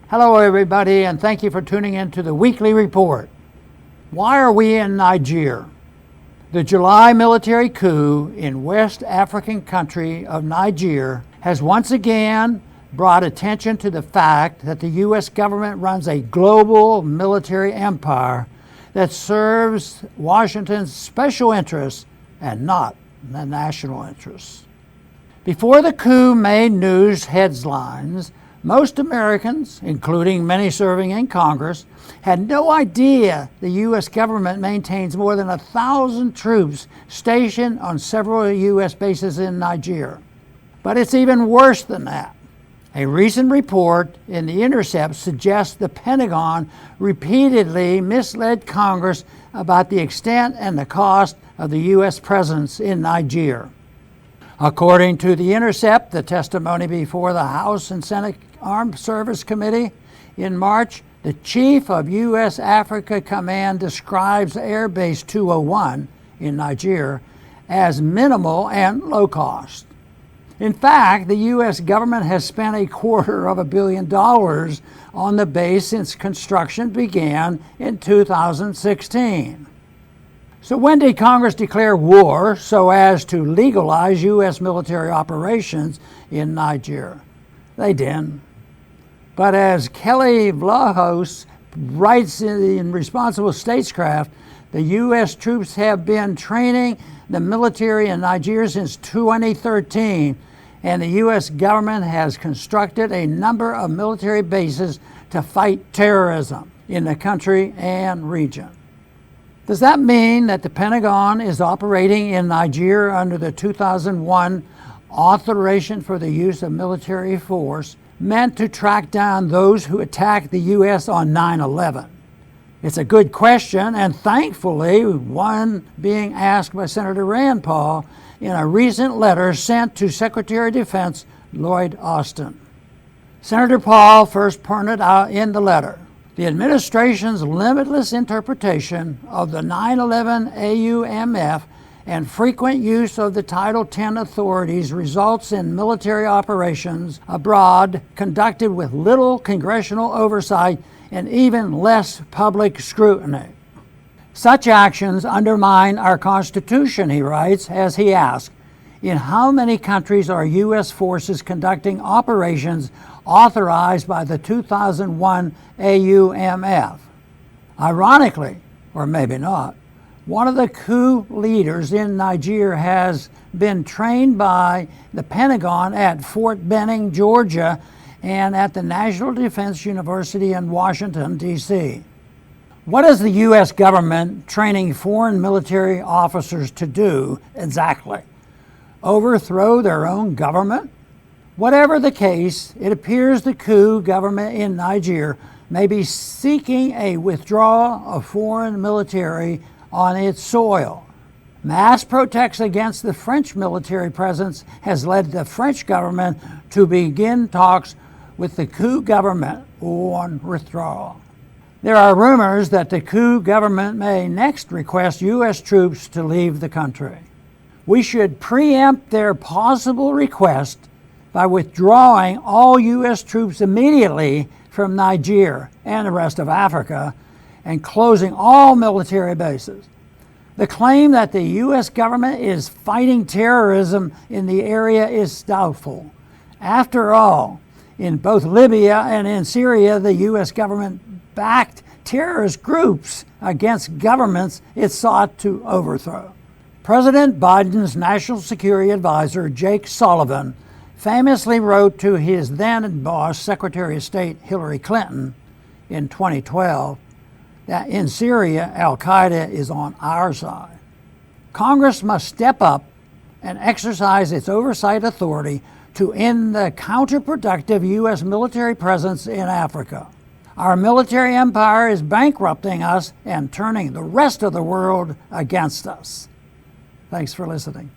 Hello everybody, and thank you for tuning in to the weekly report. Why are we in Niger? The July military coup in West African country of Niger has once again brought attention to the fact that the U.S. government runs a global military empire that serves Washington's special interests and not the national interests. Before the coup made news headlines, most Americans, including many serving in Congress, had no idea the U.S. government maintains more than 1,000 troops stationed on several U.S. bases in Niger. But it's even worse than that. A recent report in The Intercept suggests the Pentagon repeatedly misled Congress about the extent and the cost of the U.S. presence in Niger. According to The Intercept, the testimony before the House and Senate Armed Service Committee in March, the chief of U.S. Africa Command describes Air Base 201 in Niger as minimal and low cost. In fact, the U.S. government has spent $250 million on the base since construction began in 2016. So when did Congress declare war so as to legalize U.S. military operations in Niger? They didn't. But as Kelly Vlahos writes in Responsible Statescraft, the U.S. troops have been training the military in Niger since 2013, and the U.S. government has constructed a number of military bases to fight terrorism in the country and region. Does that mean that the Pentagon is operating in Niger under the 2001 authorization for the use of military force meant to track down those who attacked the U.S. on 9/11? It's a good question, and thankfully one being asked by Senator Rand Paul in a recent letter sent to Secretary of Defense Lloyd Austin. Senator Paul first pointed out in the letter, the administration's limitless interpretation of the 9/11 AUMF and frequent use of the Title X authorities results in military operations abroad conducted with little congressional oversight and even less public scrutiny. Such actions undermine our Constitution, he writes, as he asks, in how many countries are U.S. forces conducting operations authorized by the 2001 AUMF? Ironically, or maybe not, one of the coup leaders in Niger has been trained by the Pentagon at Fort Benning, Georgia, and at the National Defense University in Washington, D.C. What is the U.S. government training foreign military officers to do exactly? Overthrow their own government? Whatever the case, it appears the coup government in Niger may be seeking a withdrawal of foreign military on its soil. Mass protests against the French military presence has led the French government to begin talks with the coup government on withdrawal. There are rumors that the coup government may next request U.S. troops to leave the country. We should preempt their possible request by withdrawing all U.S. troops immediately from Niger and the rest of Africa and closing all military bases. The claim that the U.S. government is fighting terrorism in the area is doubtful. After all, in both Libya and in Syria, the U.S. government backed terrorist groups against governments it sought to overthrow. President Biden's National Security Advisor, Jake Sullivan, famously wrote to his then boss, Secretary of State Hillary Clinton, in 2012, that in Syria, al-Qaeda is on our side. Congress must step up and exercise its oversight authority to end the counterproductive U.S. military presence in Africa. Our military empire is bankrupting us and turning the rest of the world against us. Thanks for listening.